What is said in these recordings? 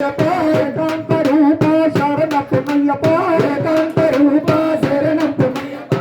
ఏకాంత రూప శరణపునయ్యప్ప ఏకాంత రూప శరణపునయ్యప్ప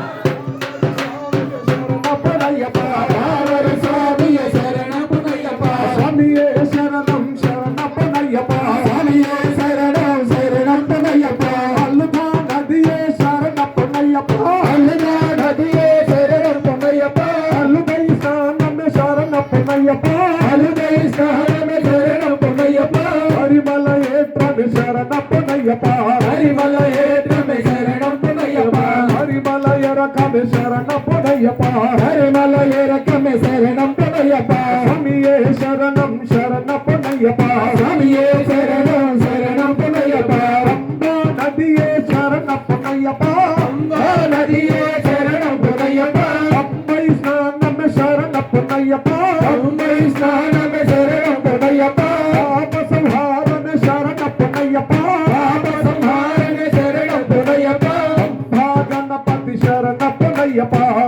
శరణపునయ్యప్ప పావన స్వామియే శరణపునయ్యప్ప స్వామియే శరణం శరణపునయ్యప్ప స్వామియే శరణం శరణపునయ్యప్ప అల్లుగా నదియే శరణపునయ్యప్ప అల్లుగా నదియే శరణపునయ్యప్ప అల్లుగై స్నానమే శరణపునయ్యప్ప అల్లుగై స్నానమే శరణపునయ్యప్ప హరిమల ఏత్రమే శరణపునయ్యప్ప హరిమల ఏత్రమే శరణపునయ్యప్ప హరిమల ఎరకమే శరణపునయ్యప్ప హరిమల ఎరకమే శరణపునయ్యప్ప స్వామియే శరణం శరణపునయ్యప్ప స్వామియే శరణం శరణపునయ్యప్ప అంబా నదియే శరణపునయ్యప్ప అంబా నదియే శరణపునయ్యప్ప అంబై స్నానమే శరణపునయ్యప్ప అంబై స్నానమే శరణపునయ్యప్ప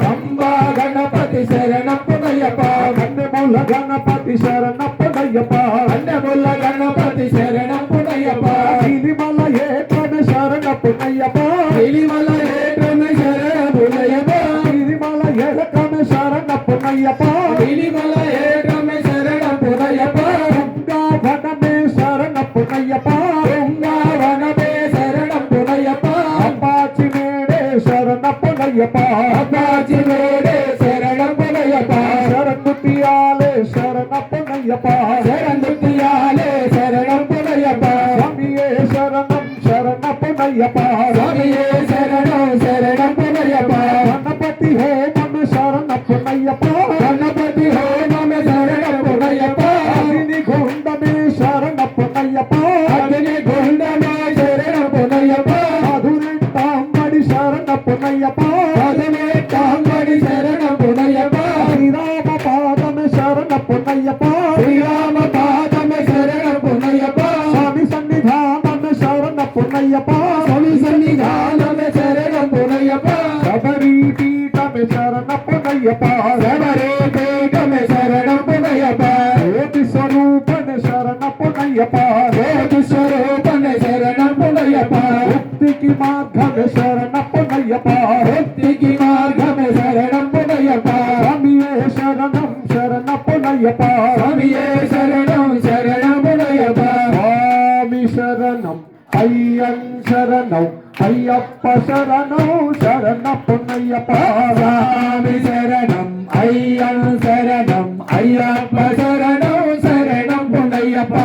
అంబా గణపతి శరణపునయ్యప్ప కన్నెముల గణపతి శరణపునయ్యప్ప కన్నెముల గణపతి శరణపునయ్యప్ప గిరిమల ఏకమే శరణపునయ్యప్ప గిరిమల ఏకమే శరణపునయ్యప్ప గిరిమల ఏకమే శరణపునయ్యప్ప గిరిమల ఏకమే శరణపునయ్యప్ప గంగావనమే శరణపునయ్యప్ప గంగావనమే శరణపునయ్యప్ప అపాచి మేడే శరణపునయ్యప్ప అపాచి మేడే శరణపునయ్యప్ప శరణుతియాలే శరణపునయ్యప్ప శరణుతియాలే శరణపునయ్యప్ప స్వామియే శరణం శరణపునయ్యప్ప స్వామియే శరణం శరణపునయ్యప్ప గణపతి హోమమే శరణపునయ్యప్ప గణపతి హోమమే శరణపునయ్యప్ప అగ్ని గుండమే శరణపునయ్యప్ప అగ్ని గుండమే శరణపునయ్యప్ప మధురెట్టాంబడి శరణపునయ్యప్ప మధురెట్టాంబడి శరణపునయ్యప్ప శ్రీరామ పాదమే శరణపునయ్యప్ప శ్రీరామ పాదమే శరణపునయ్యప్ప స్వామి సన్నిధానమే శరణపునయ్యప్ప స్వామి సన్నిధానమే శరణపునయ్యప్ప శబరి పీఠమే శరణపునయ్యప్ప శబరి పీఠమే శరణపునయ్యప్ప జ్యోతి స్వరూపనే శరణపునయ్యప్ప జ్యోతి స్వరూపనే శరణపునయ్యప్ప ముక్తికి మార్గమే శరణపునయ్యప్ప ముక్తికి మార్గమే శరణపునయ్యప్ప స్వామియే శరణం శరణపునయ్యప్ప స్వామియే శరణం శరణపునయ్యప్ప స్వామి శరణం అయ్యన్ శరణం అయ్యప్ప శరణం శరణపునయ్యప్ప స్వామి శరణం అయ్యన్ శరణం అయ్యప్ప శరణం శరణపునయ్యప్ప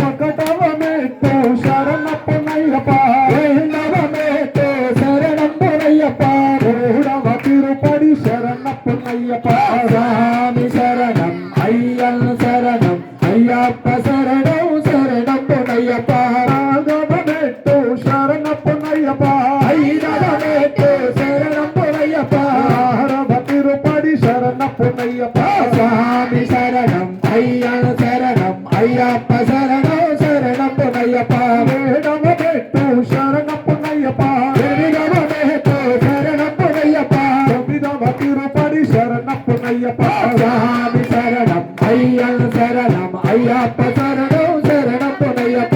ఒకటవమేతో శరణపునయ్యప్ప రెండవమేతో శరణపునయ్యప్ప మూడవ తిరుపడి శరణపునయ్యప్ప స్వామి శరణం అయ్యన్ శరణం అయ్యప్ప శరణం శరణపునయ్యప్ప నాగవమేతో శరణపునయ్యప్ప ఐదవమేతో శరణపునయ్యప్ప ఆరవ తిరుపడి శరణపునయ్యప్ప స్వామి శరణం అయ్యన్ శరణం అయ్యప్ప శరణం శరణపునయ్యప్ప ఏడవమేతో శరణపునయ్యప్ప ఎనిమిదవమేతో శరణపునయ్యప్ప తొమ్మిదవ తిరుపడి శరణపునయ్యప్ప స్వామి శరణం అయ్యన్ శరణం అయ్యప్ప శరణం శరణపునయ్యప్ప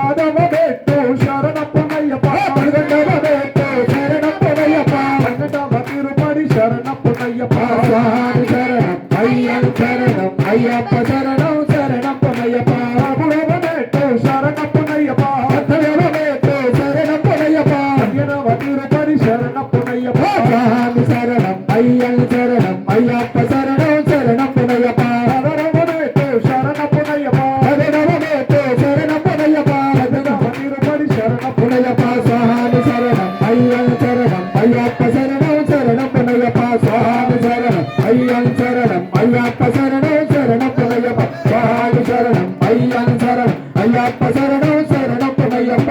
పదవమేతో శరణపునయ్యప్ప పదకొండవమేతో శరణపునయ్యప్ప పన్నెండవ తిరుపడి శరణపునయ్యప్ప స్వామి శరణం అయ్యన్ శరణం అయ్యప్ప శరణం శరణపునయ్యప్ప పదమూడవమేతో శరణపునయ్యప్ప పద్దెనిమిదవమేతో శరణపునయ్యప్ప పదిహేనవ తిరుపడి శరణపునయ్యప్ప స్వామి శరణం అయ్యన్ శరణం అయ్యప్ప శరణం శరణపునయ్యప్ప పదహారవమేతో శరణపునయ్యప్ప పదిహేనవమేతో శరణపునయ్యప్ప పద్దెనిమిదవ తిరుపడి శరణపునయ్యప్ప స్వామి శరణం అయ్యన్ శరణం అయ్యప్ప శరణం శరణపునయ్యప్ప స్వామి శరణం అయ్యన్ శరణం అయ్యప్ప శరణం శరణపునయ్యప్ప స్వామి శరణం అయ్యన్ శరణం అయ్యప్ప శరణం శరణపునయ్యప్ప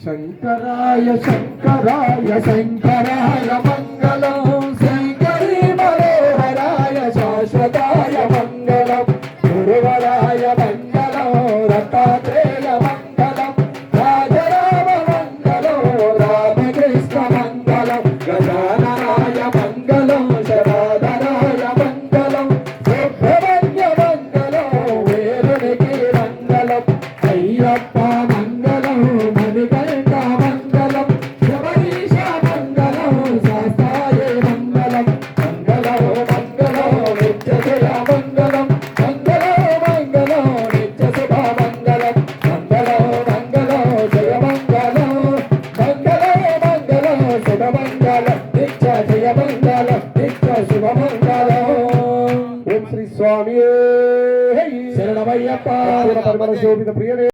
శంకరాయ శంకరాయ శంకరాయ మంగళం శంకరీ మనోహరాయ శాశ్వతాయ మంగళం గురువరాయ మంగళం దత్తాత్రేయ మంగళం రాజరామ మంగళం రామకృష్ణ మంగళం గజాననాయ మంగళం శరాధరాయ మంగళం సుబ్రహ్మణ్య మంగళం వేరునికి మంగళం అయ్యప్ప శరణమయ్యప్ప మంగళం మణికంఠ మంగళం శబరీశ మంగళం శాస్తాయ మంగళం మంగళం మంగళం నిత్య జయ మంగళం మంగళం మంగళం నిత్య శుభ మంగళం మంగళం మంగళం జయ మంగళం మంగళం మంగళం శుభ మంగళం నిత్య జయ మంగళం నిత్య శుభ మంగళం. ఓం శ్రీ స్వామి శరణమయ్యప్ప. పరిమళ శోభిత ప్రియనే